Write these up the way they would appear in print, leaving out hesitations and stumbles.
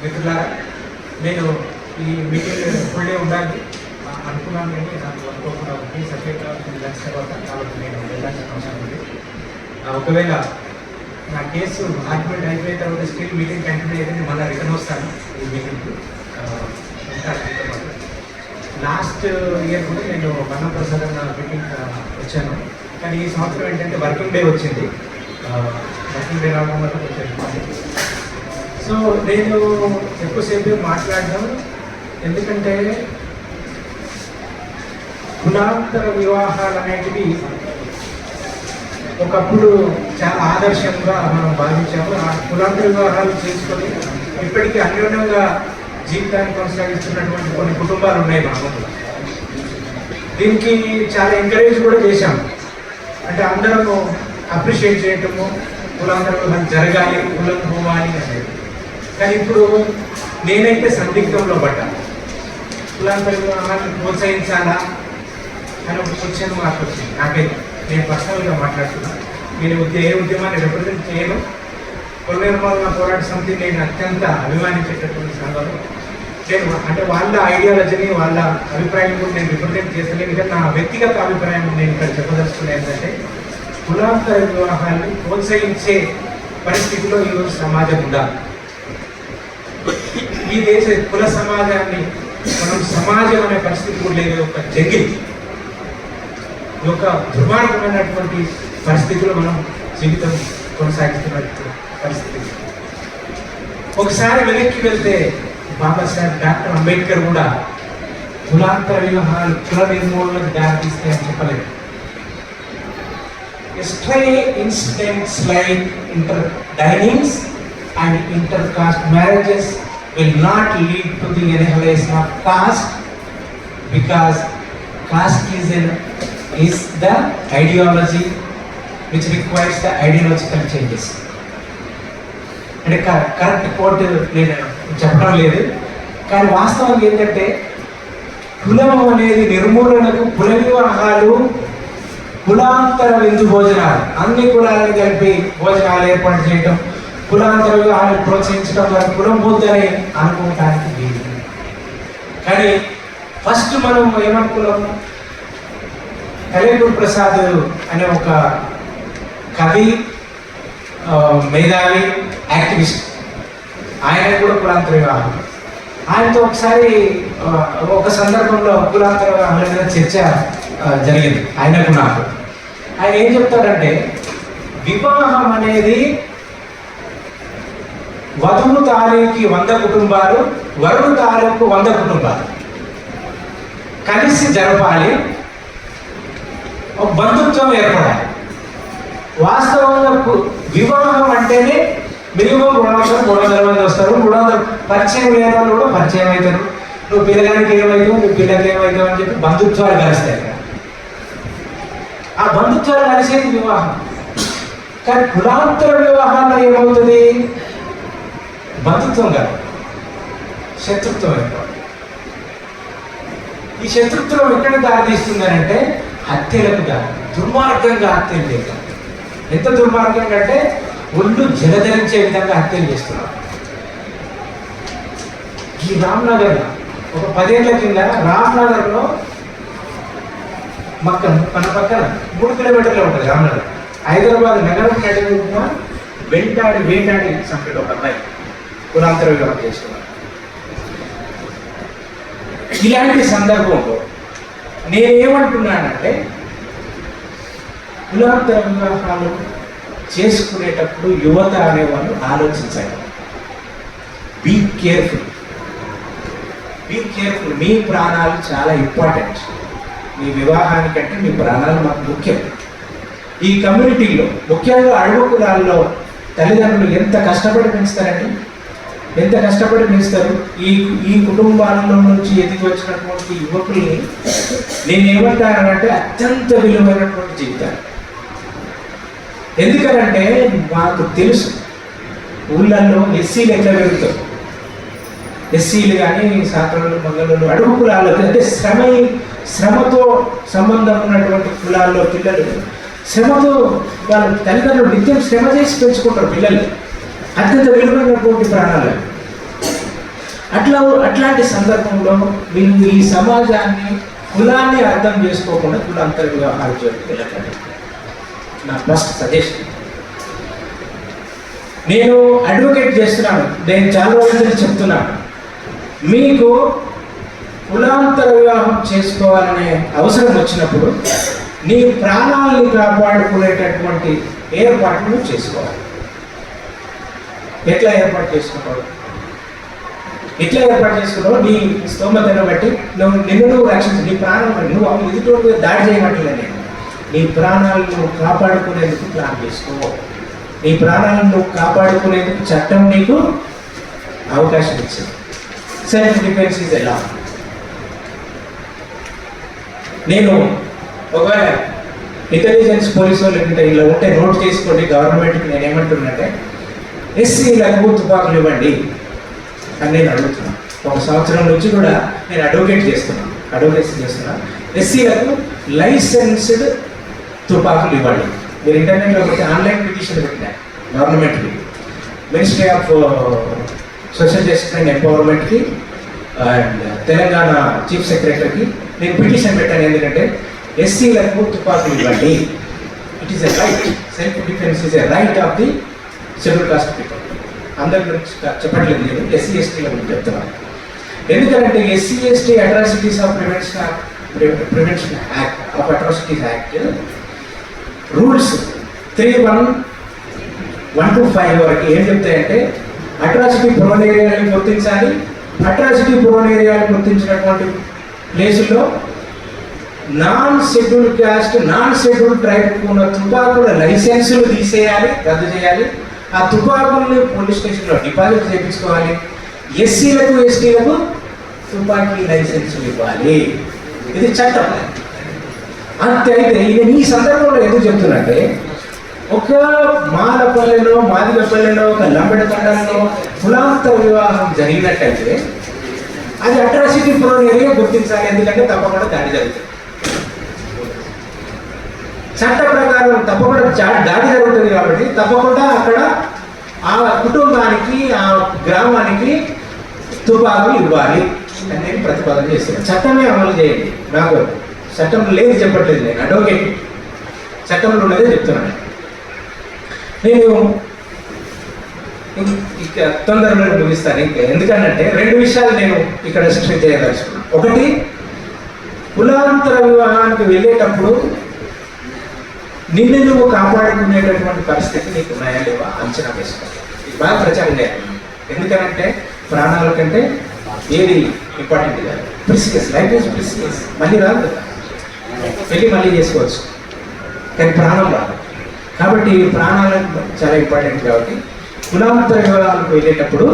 మిత్రులారా, నేను ఈ మీటింగ్ ఫుల్ డే ఉండాలి అనుకున్నాను, కానీ నాకు అనుకోకుండా ఉంది. సబ్జెక్ట్ లంచ్ తర్వాత కాబట్టి నేను వెళ్ళాల్సిన అవసరం ఉంది. ఒకవేళ నా కేసు ఆర్గ్యుమెంట్ అయిపోయిన తర్వాత స్టిల్ మీటింగ్ కంటిన్యూ అయితే మళ్ళీ రిటర్న్ వస్తాను ఈ మీటింగ్కి. లాస్ట్ ఇయర్ కూడా నేను వన్నప్రసాద్ అన్న మీటింగ్ వచ్చాను, కానీ ఈ సంవత్సరం ఏంటంటే వర్కింగ్ డే వచ్చింది. వర్కింగ్ డే రావడం వల్ల కొంచెం సో నేను ఎక్కువసేపు మాట్లాడడం, ఎందుకంటే కులాంతర వివాహాలు అనేటివి ఒకప్పుడు చాలా ఆదర్శంగా మనం భావించాము. ఆ కులాంతర వివాహాలు చేసుకొని ఇప్పటికీ అన్యోన్యంగా జీవితాన్ని కొనసాగిస్తున్నటువంటి కొన్ని కుటుంబాలు ఉన్నాయి మా ఊళ్ళో. దీనికి చాలా ఎంకరేజ్ కూడా చేశాము, అంటే అందరము అప్రిషియేట్ చేయటము, కులాంతర వివాహాలు జరగాలి, కులం పోవాలి అనేది. కానీ ఇప్పుడు నేనైతే సందిగ్ధంలో పడ్డాను, కులాంతర వివాహాన్ని ప్రోత్సహించాలా అని ఒక క్వశ్చన్ మార్క్ వచ్చింది నాకైతే. నేను పర్సనల్గా మాట్లాడుతున్నాను, నేను ఏ ఉద్యమాన్ని రిప్రజెంట్ చేయను. కుల నిర్మూలన పోరాట సమితి నేను అత్యంత అభిమానించేటటువంటి సంఘం. నేను అంటే వాళ్ళ ఐడియాలజీని, వాళ్ళ అభిప్రాయం కూడా నేను రిప్రజెంట్ చేస్తలేను. కానీ నా వ్యక్తిగత అభిప్రాయం నేను ఇక్కడ చెప్పదలుచుకునే ఏంటంటే, కులాంతర వివాహాన్ని ప్రోత్సహించే పరిస్థితిలో ఈరోజు సమాజం ఉండాలి. ఈ దేశ కుల సమాజాన్ని మనం సమాజం అనే పరిస్థితి కూడా లేదు, ఒక జంగిల్, ఒక దుర్మార్గమైనటువంటి పరిస్థితిలో మనం జీవితం కొనసాగిస్తున్నటువంటి పరిస్థితి. ఒకసారి వెనక్కి వెళ్తే బాబాసాహెబ్ డాక్టర్ అంబేద్కర్ కూడా కులాంతర వివాహాలు కుల నిర్మూలనకు దారితీస్తాయని చెప్పలేదు. Stray incidents like interdinings and intercaste marriages will not lead to the annihilation of caste, because casteism is the ideology which requires the ideological changes. అంటే కరెక్ట్ కోట్ నేను చెప్పడం లేదు, కానీ వాస్తవం ఏంటంటే కులం అనేది నిర్మూలనకు కుల వివాహాలు, కులాంతర విందు భోజనాలు, అన్ని కులాలను కలిపి భోజనాలు ఏర్పాటు చేయడం, కులాంతర వివాహాలు ప్రోత్సహించడం వల్ల కులం బుద్ధని అనుకోవటానికి వీలు. కానీ ఫస్ట్ మనం ఏమనుకున్నాము, కలేపూర్ ప్రసాద్ అనే ఒక కవి, మేధావి, యాక్టివిస్ట్, ఆయన కూడా కులాంతర వివాహం. ఆయనతో ఒకసారి ఒక సందర్భంలో కులాంతర వివాహాల మీద చర్చ జరిగింది ఆయనకు నాకు. ఆయన ఏం చెప్తాడంటే, వివాహం అనేది వధువు తాలూకి 100 కుటుంబాలు, వరుడు తాలూకు 100 కుటుంబాలు కలిసి జరపాలి, ఒక బంధుత్వం ఏర్పడాలి. వాస్తవంగా వివాహం అంటేనే మినిమం 300 మంది వస్తారు. 300 పరిచయం లేని వాళ్ళు కూడా పరిచయం అవుతారు. నువ్వు పిల్లగానికి ఏమవుతావు, నువ్వు పిల్లకి ఏమవుతావు అని చెప్పి బంధుత్వాలు కలుస్తాయి. ఆ బంధుత్వాలు కలిసేది వివాహం. కానీ కులాంతర వివాహాల్లో ఏమవుతుంది, బంధుత్వం కాదు, శత్రుత్వం అయిపోతుంది. ఈ శత్రుత్వం ఎక్కడ దారితీస్తుందనంటే హత్యలకు దారి, దుర్మార్గంగా హత్యలు చేస్తారు. ఎంత దుర్మార్గంగా అంటే ఒళ్ళు జలధరించే విధంగా హత్యలు చేస్తున్నారు. ఈ రామ్నగర్ ఒక 10 ఏళ్ల కింద రామ్నగర్లో మన పక్కన 3 కిలోమీటర్లు ఉంటుంది రామ్నగర్. హైదరాబాద్ నగరం నడిగిన వేటాడి చంపేట ఒక అమ్మాయి కులాంతర వివాహం చేస్తున్నారు. ఇలాంటి సందర్భంలో నేనేమంటున్నానంటే, కులాంతర వివాహాలు చేసుకునేటప్పుడు యువత అనేవాళ్ళు ఆలోచించాలి. Be careful. మీ ప్రాణాలు చాలా ఇంపార్టెంట్. మీ వివాహానికంటే మీ ప్రాణాలు మాకు ముఖ్యం. ఈ కమ్యూనిటీలో ముఖ్యంగా అడవి కులాల్లో తల్లిదండ్రులు ఎంత కష్టపడి పెంచుతారండి, ఎంత కష్టపడి పెంచుతారు. ఈ కుటుంబాలలో నుంచి ఎదిగి వచ్చినటువంటి యువకుల్ని నేను ఏమంటానంటే అత్యంత విలువైనటువంటి జీవితాలు. ఎందుకనంటే మాకు తెలుసు ఊళ్ళల్లో ఎస్సీలు ఎట్లా పెరుగుతారు. ఎస్సీలు కానీ సాకరులు, మంగళలు, అడుగు కులాలకు అంటే శ్రమతో సంబంధం ఉన్నటువంటి కులాల్లో పిల్లలు శ్రమతో వాళ్ళ తల్లిదండ్రులు నిత్యం శ్రమ చేసి పెంచుకుంటారు పిల్లలు. అత్యంత విలువైనటువంటి ప్రాణాలు. అట్లాంటి సందర్భంలో మీరు ఈ సమాజాన్ని కులాన్ని అర్థం చేసుకోకుండా కులాంతర వివాహాలు జోలికి వెళ్ళకండి. నా ఫస్ట్ సజెషన్. నేను అడ్వకేట్ చేస్తున్నాను, నేను చాలా రోజులు చెప్తున్నాను, మీకు కులాంతర వివాహం చేసుకోవాలనే అవసరం వచ్చినప్పుడు నీ ప్రాణాలని కాపాడుకునేటటువంటి ఏర్పాట్లు చేసుకోవాలి. ఎట్లా ఏర్పాటు చేసుకున్నావు? నీ స్తోమతను బట్టి నిన్ను రక్షించు. నీ ప్రాణం నువ్వు ఎదుటి దాడి చేయనట్లే. నేను నీ ప్రాణాలను కాపాడుకునేందుకు ప్లాన్ చేసుకో. నీ ప్రాణాలను నువ్వు కాపాడుకునేందుకు చట్టం నీకు అవకాశం ఇచ్చింది. సెల్ఫ్ డిఫెన్స్ ఇస్ ఎలా. నేను ఒకవేళ ఇంటెలిజెన్స్ పోలీసు వాళ్ళు ఇలా ఉంటే నోట్ చేసుకోండి. గవర్నమెంట్కి నేను ఏమంటున్నానంటే ఎస్సీలకు తుపాకులు ఇవ్వండి అని నేను అడుగుతున్నాను. 1 సంవత్సరం నుంచి కూడా నేను అడ్వకేసీ చేస్తున్నాను. ఎస్సీలకు లైసెన్స్డ్ తుపాకులు ఇవ్వండి. మీరు ఇంటర్నెట్లో పెట్టి ఆన్లైన్ పిటిషన్ పెట్టినా గవర్నమెంట్కి, ministry of social justice and ఎంపవర్మెంట్కి అండ్ తెలంగాణ చీఫ్ సెక్రటరీకి నేను పిటిషన్ పెట్టాను. ఎందుకంటే ఎస్సీలకు తుపాకులు ఇవ్వండి. It is a right. Self defence is a right of the schedule caste people. అందరి గురించి చెప్పట్లేదు, నేను ఎస్సీ ఎస్టీల గురించి చెప్తున్నాను. ఎందుకంటే SC ST atrocities of prevention act of atrocities act rules 3(1)(1)-(5) వరకు ఏం చెప్తాయంటే అట్రాసిటీ ప్రోన్ ఏరియాని గుర్తించాలి. అట్రాసిటీ ప్రోన్ ఏరియాని గుర్తించినటువంటి ప్లేసుల్లో non schedule caste, non schedule ట్రైబ్కు ఉన్న తుపాకుల లైసెన్సులు తీసేయాలి, రద్దు చేయాలి. ఆ తుపాకుల్ని పోలీస్ స్టేషన్లో డిపాజిట్ చేయించుకోవాలి. ఎస్సీలకు ఎస్టీలకు తుపాకీ లైసెన్సులు ఇవ్వాలి. ఇది చట్టం. అంతే. అయితే ఇది ఈ సందర్భంలో ఎందుకు చెప్తున్నట్టే, ఒక మాలపల్లెలో, మాదిగపల్లెలో, ఒక లంబెడతండలో కులాంతర వివాహం జరిగినట్టయితే అది అట్రాసిటీ ప్రోన్ ఏరియా గుర్తించాలి. ఎందుకంటే తప్పకుండా దాడి జరుగుతుంది. చట్ట ప్రకారం తప్పకుండా దాడి జరుగుతుంది కాబట్టి తప్పకుండా అక్కడ ఆ కుటుంబానికి, ఆ గ్రామానికి తుపాకులు ఇవ్వాలి అని నేను ప్రతిపాదన చేస్తున్నాను. చట్టమే అమలు చేయండి. నాకు చట్టంలో లేదు చెప్పట్లేదు, నేను అడ్వకేట్, చట్టంలో ఉన్నదే చెప్తున్నాను. నేను ఇక తొందరలో ముగిస్తాను. ఇంకా ఎందుకంటే 2 విషయాలు నేను ఇక్కడ స్ట్రెస్ చేయదలుచుకున్నాను. ఒకటి, కులాంతర వివాహానికి వెళ్ళేటప్పుడు నిన్ను నువ్వు కాపాడుకునేటటువంటి పరిస్థితి నీకు ఉన్నాయా లేవా అంచనా వేసుకోవాలి. ఇది బాగా ప్రచారం చేయాలి. ఎందుకంటే ప్రాణాల కంటే ఏది ఇంపార్టెంట్ కాదు. ప్రిసియస్, లైఫ్ ఈజ్ ప్రిసియస్. మళ్ళీ రాదు కదా, పెళ్ళి మళ్ళీ చేసుకోవచ్చు కానీ ప్రాణం రాదు. కాబట్టి ప్రాణాలకు చాలా ఇంపార్టెంట్. కాబట్టి కులాంతర వివాహాలకు వెళ్ళేటప్పుడు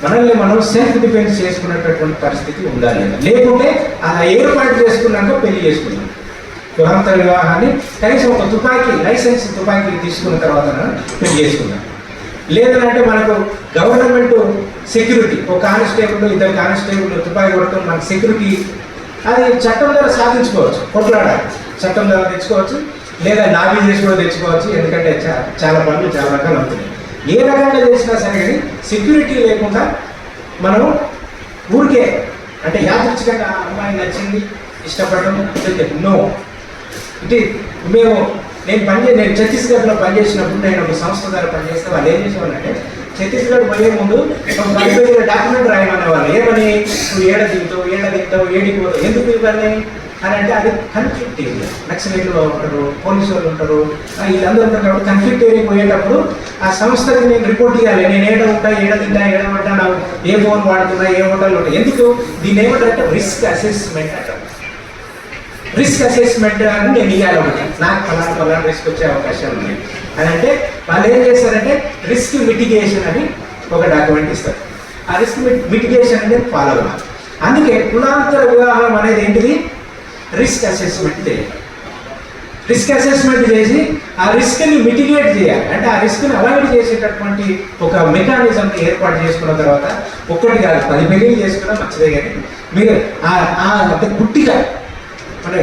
మనల్ని మనం సెల్ఫ్ డిఫెన్స్ చేసుకునేటటువంటి పరిస్థితి ఉండాలి. లేకుంటే అలా ఏర్పాటు చేసుకున్నాక పెళ్లి చేసుకున్నాం. కులాంతర వివాహాన్ని కనీసం ఒక లైసెన్స్ తుపాకీ తీసుకున్న తర్వాత పెళ్లి చేసుకున్నాం. లేదంటే మనకు గవర్నమెంట్ సెక్యూరిటీ, ఒక కానిస్టేబుల్, 2 కానిస్టేబుల్ తుపాకీ కొడతాం, మనకు సెక్యూరిటీ, అది చట్టం ద్వారా సాధించుకోవచ్చు. కొట్లాడాలి, చట్టం ద్వారా తెచ్చుకోవచ్చు. లేదా లాబీ చేసి కూడా తెచ్చుకోవచ్చు. ఎందుకంటే చాలా పనులు చాలా రకాలు అవుతున్నాయి. ఏ రకంగా చేసినా సరే కానీ సెక్యూరిటీ లేకుండా మనం ఊరికే అంటే యాదృచ్ఛికంగా అమ్మాయి నచ్చింది, ఇష్టపడడం నో. ఇది నేను ఛత్తీస్గఢ్లో పనిచేసినప్పుడు, నేను ఒక సంస్థ ద్వారా పనిచేస్తే వాళ్ళు ఏం చేసేవాళ్ళంటే ఛత్తీస్గఢ్ పోయే ముందు ఒక 10 పేజీల డాక్యుమెంట్ రాయమనే వాళ్ళు. ఏమని, నువ్వు ఏడికి పోతావు, ఎందుకు ఇవన్నీ అని అంటే అది కన్ఫ్లిక్ట్ ఏరియా. నక్సలైట్లు ఉంటారు, పోలీసు వాళ్ళు ఉంటారు, వీళ్ళందరూ ఉంటారు. కాబట్టి కన్ఫ్లిక్ట్ ఏరియా పోయేటప్పుడు ఆ సంస్థకి నేను రిపోర్ట్ ఇవ్వాలి. నేను ఏడ తింటా, నాకు ఏ ఫోన్ వాడుతున్నా, ఏ హోటల్ ఉంటాయి. ఎందుకు దీన్ని ఏమంటారంటే రిస్క్ అసెస్మెంట్ అంటారు. రిస్క్ అసెస్మెంట్ అని నేను ఇవ్వాలి. ఒకటి నాకు ఫలానా రిస్క్ వచ్చే అవకాశాలు ఉన్నాయి అని అంటే వాళ్ళు ఏం చేస్తారంటే రిస్క్ మిటిగేషన్ అని ఒక డాక్యుమెంట్ ఇస్తారు. ఆ రిస్క్ మిటిగేషన్ అనేది ఫాలో అవ్వాలి. అందుకే కులాంతర వివాహం అనేది ఏంటిది, రిస్క్ అసెస్మెంట్ చేయాలి. రిస్క్ అసెస్మెంట్ చేసి ఆ రిస్క్ని మిటిగేట్ చేయాలి. అంటే ఆ రిస్క్ని అవాయిడ్ చేసేటటువంటి ఒక మెకానిజంని ఏర్పాటు చేసుకున్న తర్వాత ఒక్కటి కాదు 10 పెళ్ళిళ్ళు చేసుకున్నా మంచిదే. కానీ మీరు అంటే గుట్టిగా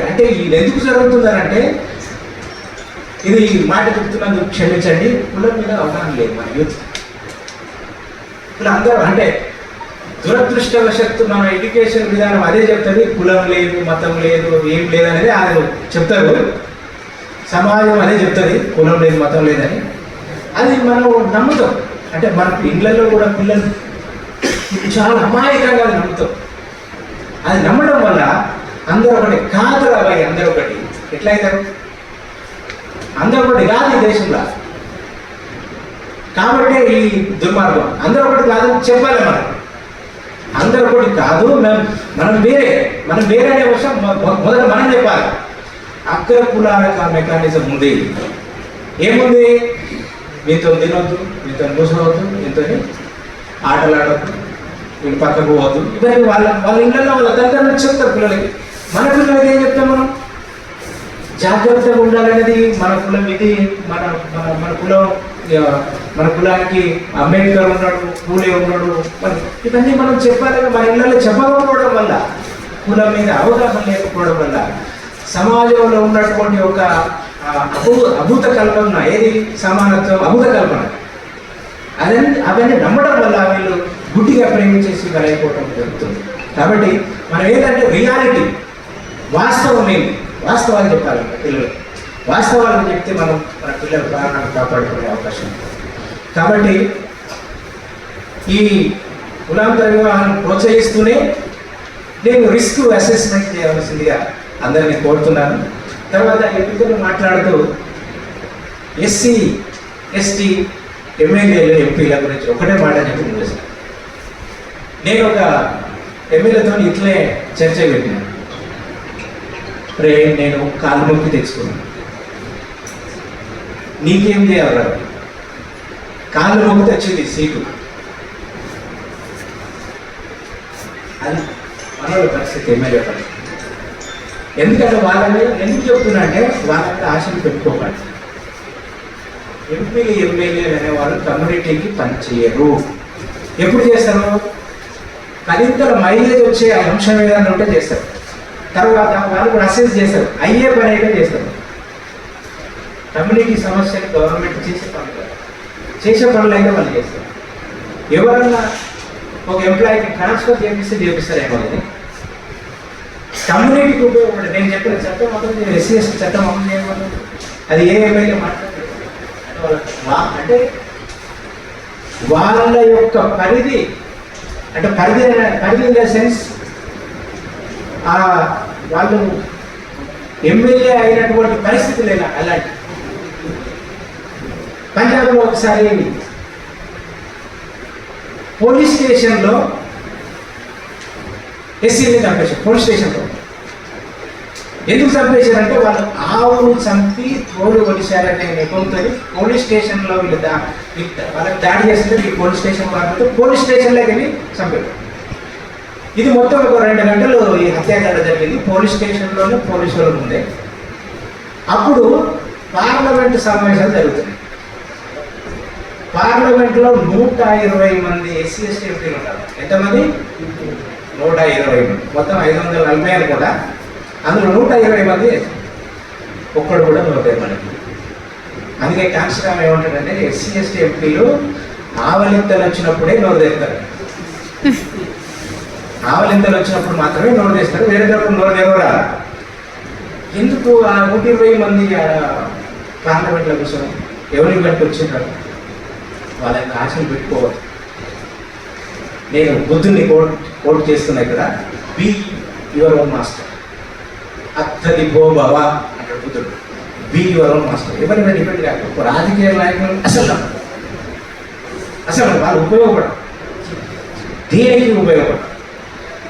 అంటే ఇది ఎందుకు జరుగుతుందనంటే, ఇది మాట చెప్తున్నందుకు క్షమించండి, కులం మీద అవగాహన లేదు మన యూత్. ఇప్పుడు అందరూ అంటే దురదృష్టవశత్తు మన ఎడ్యుకేషన్ విధానం అదే చెప్తుంది, కులం లేదు, మతం లేదు, ఏం లేదనేది అది చెప్తారు. సమాజం అదే చెప్తుంది, కులం లేదు, మతం లేదని. అది మనం నమ్ముతాం. అంటే మన ఇళ్ళల్లో కూడా పిల్లలు చాలా అమాయకంగా అది నమ్ముతాం. అది నమ్మడం వల్ల అందరూ ఒకటి కాదు రాబాయి, అందరూ ఒకటి ఎట్లా అవుతారు? అందరూ ఒకటి కాదు ఈ దేశంలో. కాబట్టి ఈ దుర్మార్గం అందరూ ఒకటి కాదని చెప్పాలి. అందరూ ఒకటి కాదు, మనం వేరే అనే విషయం మొదట మనం చెప్పాలి. అగ్ర కులాల మెకానిజం ఉంది. ఏముంది? మీతో తినొద్దు, మీతో కూర్చోవద్దు, మీతో ఆటలాడద్దు, వీళ్ళు పక్కకు పోవద్దు. ఇవన్నీ వాళ్ళ ఇళ్ళల్లో వాళ్ళ తల్లిదండ్రులు చెప్తారు పిల్లలకి. మన పిల్లలకి ఏం చెప్తాం మనం? జాగ్రత్తగా ఉండాలనేది మన కులం, ఇది మన మన మన కులం. మన కులానికి అంబేద్కర్ ఉన్నాడు, పూలే ఉన్నాడు, ఇవన్నీ మనం చెప్పాలి. మన ఇళ్ళలో చెప్పకపోవడం వల్ల, కులం మీద అవగాహన లేకపోవడం వల్ల సమాజంలో ఉన్నటువంటి ఒక అభూత కల్పన, ఏది సమానత్వం, అభూత కల్పన, అవన్నీ నమ్మడం వల్ల వీళ్ళు గుడ్డిగా ప్రేమించేసి వెళ్ళైపోవడం జరుగుతుంది. కాబట్టి మనం ఏంటంటే రియాలిటీ, వాస్తవం ఏంటి, వాస్తవాలు చెప్పాలి పిల్లలు. వాస్తవాలను చెప్తే మనం మన పిల్లల ప్రాణాలను కాపాడుకునే అవకాశం ఉంది. కాబట్టి ఈ కులాంతర వివాహాన్ని ప్రోత్సహిస్తూనే నేను రిస్క్ అసెస్మెంట్ చేయవలసిందిగా అందరినీ కోరుతున్నాను. తర్వాత ఎంపీలు మాట్లాడుతూ ఎస్సీ, ఎస్టీ, ఎమ్మెల్యేలు, ఎంపీల గురించి ఒకటే మాట చెప్పి ముగిస్తాను. నేను ఒక ఎమ్మెల్యేతో ఇట్లే చర్చ పెట్టినాను. రే, నేను కాలు నొప్పి తెచ్చుకున్నాను, నీకేం చేయాలి? కాళ్ళు నొప్పి తెచ్చింది సీటు. అది మనోళ్ళ పరిస్థితి, ఎమ్మెల్యే పరిస్థితి. ఎందుకంటే వాళ్ళని ఎందుకు చెప్తున్నా అంటే వాళ్ళకి ఆశలు పెట్టుకోవాలి. ఎంపీలు, ఎమ్మెల్యేలు అనేవాళ్ళు కమ్యూనిటీకి పనిచేయరు. ఎప్పుడు చేస్తారు? పదింతల మైలేజ్ వచ్చే అంశం ఏదైనా ఉంటే చేస్తారు. తర్వాత వాళ్ళు కూడా అసెస్ చేస్తారు, అయ్యే పని అయితే చేస్తారు. కమ్యూనిటీ సమస్యలు గవర్నమెంట్ చేసే పనులు అయితే వాళ్ళు చేస్తారు. ఎవరన్నా ఒక ఎంప్లాయీకి ట్రాన్స్ఫర్ చేపిస్తారేమో. అది కమ్యూనిటీకి ఉపయోగపడే నేను చెప్పిన చట్టం మాత్రం ఎస్సీ ఎస్టీ చట్టం అమలు చేయమని అది ఏ ఎమ్మెల్యే మాట్లాడారు అంటే వాళ్ళ యొక్క పరిధి, అంటే పరిధి ఇన్ ద సెన్స్ వాళ్ళు ఎమ్మెల్యే అయినటువంటి పరిస్థితి లేదా అలాంటి. పంజాబ్లో ఒకసారి పోలీస్ స్టేషన్లో ఎస్సీని చంపేశారు. పోలీస్ స్టేషన్లో ఎందుకు చంపేశారంటే వాళ్ళు ఆవును చంపి తోలు కొలిశారనే నెపంతో పోలీస్ స్టేషన్లో వాళ్ళకి దాడి చేస్తుంటే ఈ పోలీస్ స్టేషన్ వాళ్ళతో పోలీస్ స్టేషన్లోకి వెళ్ళి చంపారు. ఇది మొత్తం ఒక 2 గంటలు ఈ హత్యాకాండ జరిగింది పోలీస్ స్టేషన్లోనే, పోలీసు వాళ్ళ ముందే. అప్పుడు పార్లమెంటు సమావేశాలు జరుగుతున్నాయి. పార్లమెంట్లో 120 మంది ఎస్సీ ఎస్టీ ఎంపీలు ఉన్నారు. ఎంతమంది? 120 మంది. మొత్తం 540 అనుకుంటా. అందులో 120 మంది, ఒక్కడు కూడా నోటే మనకి. అందుకే కాన్స్టిట్యూషన్ ఏమంటాడంటే ఎస్సీ ఎస్టీ ఎంపీలు ఆవలింతలు వచ్చినప్పుడే నోరు తెస్తారు. ఆవలింతలు వచ్చినప్పుడు మాత్రమే నోరు తెస్తారు, వేరేటప్పుడు నోరు తెరవరా. ఎందుకు ఆ 120 మంది పార్లమెంట్లో కూర్చొని ఎవరికి బట్టి వచ్చినారు? వాళ్ళకి ఆశలు పెట్టుకోవద్దు. నేను బుద్ధుని కోట్ చేస్తున్నా ఇక్కడ. Be your own master. అత్తది భో భవ అంటాడు బుద్ధుడు. Be your own master. ఎవరైనా డిపెండ్ కాదు. ఒక రాజకీయ నాయకులు అసలు వాళ్ళు ఉపయోగపడరు, దేనికి ఉపయోగపడరు.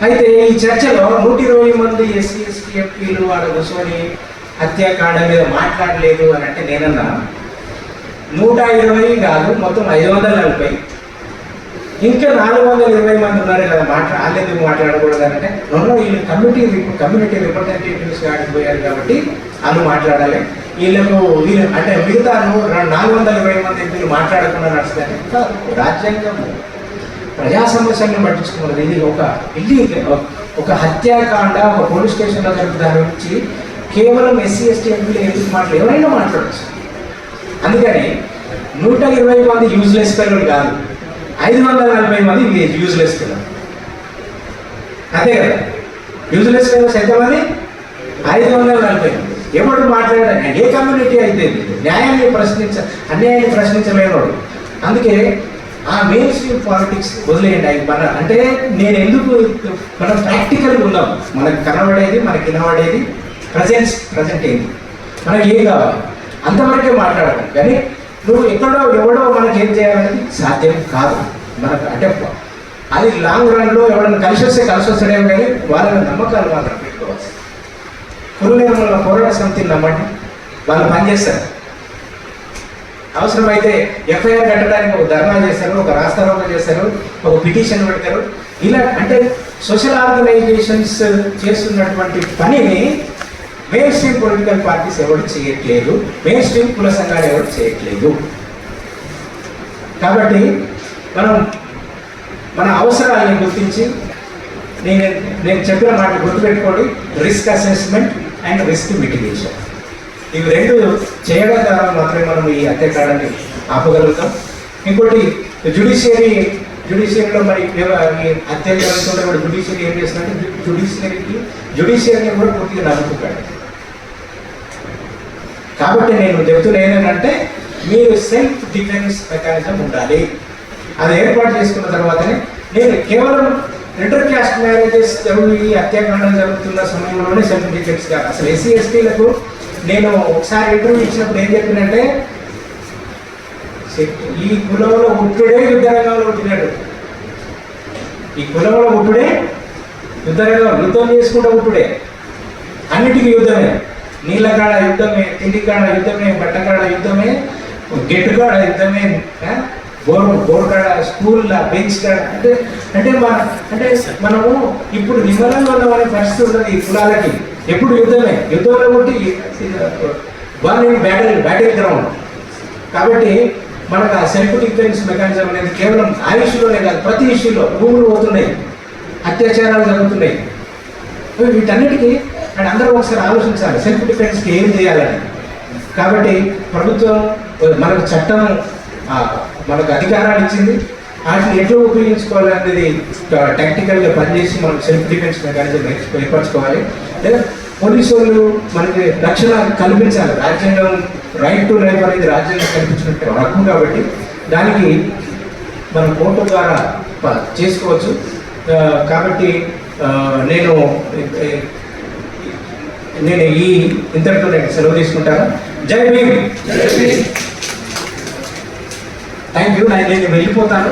అయితే ఈ చర్చలో 120 మంది ఎస్సీ ఎస్టీ ఎంపీలు వాడు కూర్చొని హత్యాకాండ మీద మాట్లాడలేదు అని అంటే నేనన్నా 120 కాదు, మొత్తం 540. ఇంకా 420 మంది ఉన్నారు కదా వాళ్ళెందుకు మాట్లాడకూడదు అంటే వీళ్ళు కమ్యూనిటీ రిప్రజెంటేటివ్స్ ఆడిపోయారు కాబట్టి వాళ్ళు మాట్లాడాలి. వీళ్ళు అంటే మిగతా 420 మంది ఎంపీలు మాట్లాడకుండా నడుస్తుంది. రాజ్యాంగం ప్రజా సమస్యలను పట్టించుకున్నది. ఇది ఒక హత్యాకాండ ఒక పోలీస్ స్టేషన్లో జరుగుతుంది. దాని గురించి కేవలం ఎస్సీ ఎస్టీ ఎంపీలు ఎందుకు ఎవరైనా మాట్లాడచ్చు. అందుకని 120 మంది యూజ్లెస్ పిల్లలు కాదు, 540 మంది యూజ్లెస్ పిల్లలు. అంతే కదా. యూజ్లెస్ ఫెలోస్ ఎంతమంది? 540. ఎవరు మాట్లాడారు? ఏ కమ్యూనిటీ అయితే న్యాయాన్ని అన్యాయాన్ని ప్రశ్నించలేనివాడు. అందుకే ఆ మెయిన్ స్ట్రీమ్ పాలిటిక్స్ వదిలేయండి. అవి అంటే నేను ఎందుకు మనం ప్రాక్టికల్గా ఉన్నాం. మనకు కనబడేది, మనకి వినబడేది ప్రజెంట్ ఏంటి, మనకి ఏం కావాలి అంతవరకే మాట్లాడాలి. కానీ నువ్వు ఎవడో మనకి ఏం చేయాలనేది సాధ్యం కాదు మనకు. అంటే అది లాంగ్ రన్లో ఎవరైనా కలిసి వస్తాడేమో, కానీ వాళ్ళ నమ్మకాలు వాళ్ళు పెట్టుకోవచ్చు. కురునిర్మూలన పోరాట సమితిని నమ్మండి, వాళ్ళు పనిచేస్తారు. అవసరమైతే ఎఫ్ఐఆర్ కట్టడానికి ఒక ధర్నా చేస్తారు, ఒక రాస్తారోకం చేస్తారు, ఒక పిటిషన్ పెడతారు. ఇలా అంటే సోషల్ ఆర్గనైజేషన్స్ చేస్తున్నటువంటి పనిని మెయిన్ స్ట్రీమ్ పొలిటికల్ పార్టీస్ ఎవరు చేయట్లేదు, మెయిన్ స్ట్రీమ్ కుల సంఘాలు ఎవరు చేయట్లేదు. కాబట్టి మనం మన అవసరాలను గుర్తించి నేను చెప్పిన మాట గుర్తుపెట్టుకోండి. Risk assessment and risk mitigation, ఇవి రెండు చేయడం ద్వారా మాత్రమే మనం ఈ అత్యాచారాన్ని ఆపగలుగుతాం. ఇంకోటి జ్యుడిషియరీలో మరి ఈ అత్యాచారంతో కూడా జ్యుడిషియరీ ఏం చేస్తుందంటే జ్యుడిషియరీని కూడా పూర్తిగా నమ్ముకుంటాడు. కాబట్టి నేను చెప్తున్నా ఏంటంటే మీరు సెల్ఫ్ డిఫెన్స్ మెకానిజం ఉండాలి. అది ఏర్పాటు చేసుకున్న తర్వాతనే నేను కేవలం ఇంటర్ క్యాస్ట్ మ్యారేజెస్ ఈ హత్యాకాండాలు జరుగుతున్న సమయంలోనే సెల్ఫ్ డిఫెన్స్ కాదు. అసలు ఎస్సీ ఎస్టీలకు నేను ఒకసారి ఇంటర్వ్యూ ఇచ్చినప్పుడు ఏం చెప్పినంటే, ఈ కులంలో ఉట్టుడే యుద్ధరంగంలో పుట్టినాడు, ఈ కులంలో ఉట్టుడే యుద్ధం చేసుకుంటూ ఉట్టుడే, అన్నిటికీ యుద్ధమే. నీళ్ళ కాడ యుద్ధమే, తిండి కాడ యుద్ధమే, బట్ట కాడ యుద్ధమే, గెట్టు కాడ యుద్ధమే, బోర్ కాడ, స్కూల్ బెంచ్ కాడ. అంటే మనము ఇప్పుడు నిమ్మలంగా ఉన్నామనే పరిస్థితి ఉన్నది. ఈ కులాలకి ఎప్పుడు యుద్ధంలో కొట్టి బ్యాటిల్ గ్రౌండ్. కాబట్టి మనకు ఆ సెల్ఫ్ డిఫెన్స్ మెకానిజం అనేది కేవలం ఆ ఇష్యూలోనే కాదు, ప్రతి ఇష్యూలో భూములు పోతున్నాయి, అత్యాచారాలు జరుగుతున్నాయి. వీటన్నిటికీ అండ్ అందరూ ఒకసారి ఆలోచించాలి సెల్ఫ్ డిఫెన్స్కి ఏం చేయాలని. కాబట్టి ప్రభుత్వం మనకు చట్టం మనకు అధికారాలు ఇచ్చింది, వాటిని ఎట్లా ఉపయోగించుకోవాలనేది టెక్నికల్గా పనిచేసి మనం సెల్ఫ్ డిఫెన్స్ మెకానిజం ఏర్పరచుకోవాలి. లేదా పోలీసు వాళ్ళు మనకి రక్షణ కల్పించాలి. రాజ్యాంగం రైట్ టు లైఫ్ అనేది రాజ్యాంగం కల్పించినట్టు హక్కు, కాబట్టి దానికి మనం కోర్టు ద్వారా చేసుకోవచ్చు. కాబట్టి నేను ఇంతటితో నేను సెలవు తీసుకుంటాను. జై భీమ్. Thank you. నేను వెళ్ళిపోతాను.